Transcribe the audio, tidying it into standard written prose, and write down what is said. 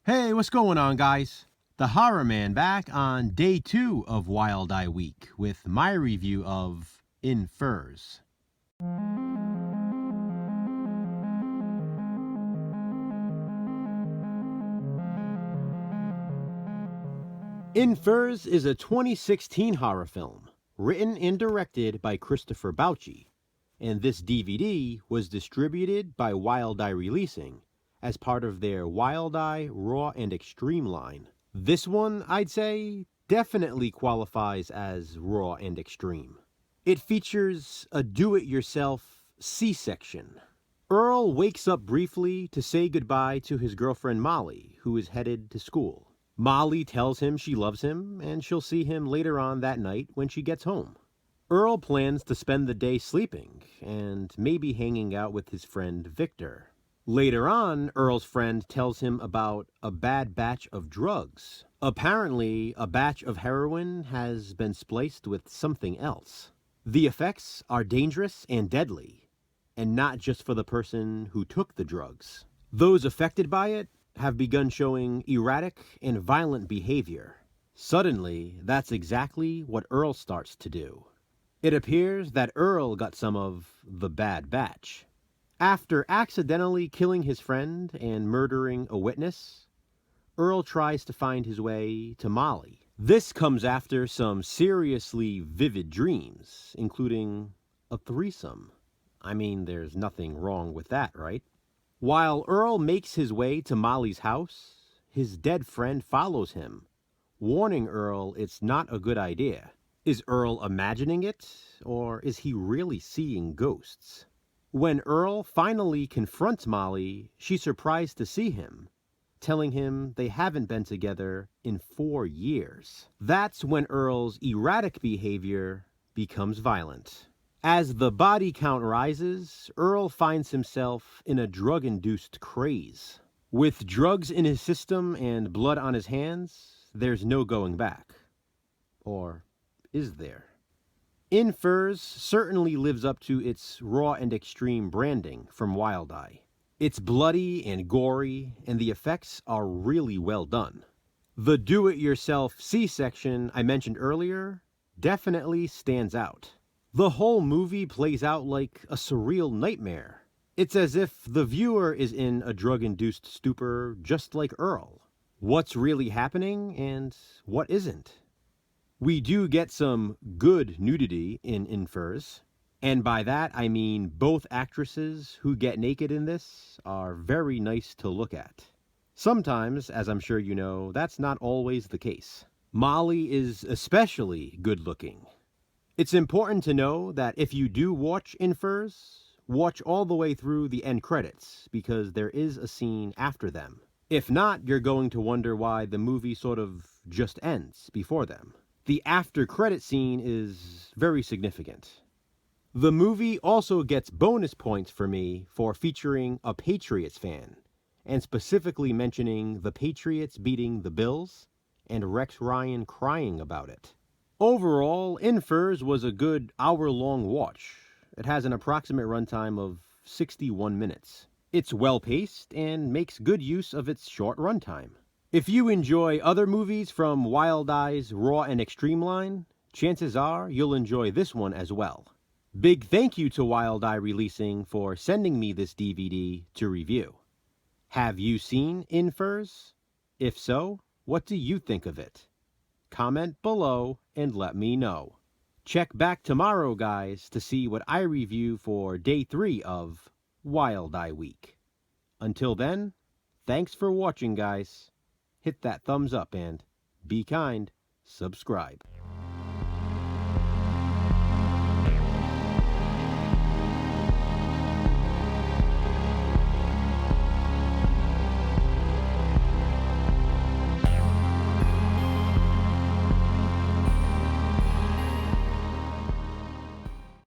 Hey, what's going on, guys? The Horror Man back on day 2 of Wild Eye Week with my review of In Furs. In Furs is a 2016 horror film, written and directed by Christopher Bouchy, and this DVD was distributed by Wild Eye Releasing as part of their Wild Eye Raw and Extreme line. This one, I'd say, definitely qualifies as raw and extreme. It features a do-it-yourself C-section. Earl wakes up briefly to say goodbye to his girlfriend Molly, who is headed to school. Molly tells him she loves him, and she'll see him later on that night when she gets home. Earl plans to spend the day sleeping, and maybe hanging out with his friend Victor. Later on, Earl's friend tells him about a bad batch of drugs. Apparently, a batch of heroin has been spliced with something else. The effects are dangerous and deadly, and not just for the person who took the drugs. Those affected by it have begun showing erratic and violent behavior. Suddenly, that's exactly what Earl starts to do. It appears that Earl got some of the bad batch. After accidentally killing his friend and murdering a witness, Earl tries to find his way to Molly. This comes after some seriously vivid dreams, including a threesome. I mean, there's nothing wrong with that, right? While Earl makes his way to Molly's house, his dead friend follows him, warning Earl it's not a good idea. Is Earl imagining it, or is he really seeing ghosts? When Earl finally confronts Molly, she's surprised to see him, telling him they haven't been together in 4 years. That's when Earl's erratic behavior becomes violent. As the body count rises, Earl finds himself in a drug-induced craze. With drugs in his system and blood on his hands, there's no going back. Or is there? In Furs certainly lives up to its raw and extreme branding from Wild Eye. It's bloody and gory, and the effects are really well done. The do-it-yourself C-section I mentioned earlier definitely stands out. The whole movie plays out like a surreal nightmare. It's as if the viewer is in a drug-induced stupor just like Earl. What's really happening and what isn't? We do get some good nudity in Furs, and by that I mean both actresses who get naked in this are very nice to look at. Sometimes, as I'm sure you know, that's not always the case. Molly is especially good looking. It's important to know that if you do watch In Furs, watch all the way through the end credits, because there is a scene after them. If not, you're going to wonder why the movie sort of just ends before them. The after credit scene is very significant. The movie also gets bonus points for me for featuring a Patriots fan, and specifically mentioning the Patriots beating the Bills and Rex Ryan crying about it. Overall, In Furs was a good hour-long watch. It has an approximate runtime of 61 minutes. It's well-paced and makes good use of its short runtime. If you enjoy other movies from Wild Eye's Raw and Extreme line, chances are you'll enjoy this one as well. Big thank you to Wild Eye Releasing for sending me this DVD to review. Have you seen In Furs? If so, what do you think of it? Comment below and let me know. Check back tomorrow, guys, to see what I review for Day 3 of Wild Eye Week. Until then, thanks for watching, guys. Hit that thumbs up and, be kind, subscribe.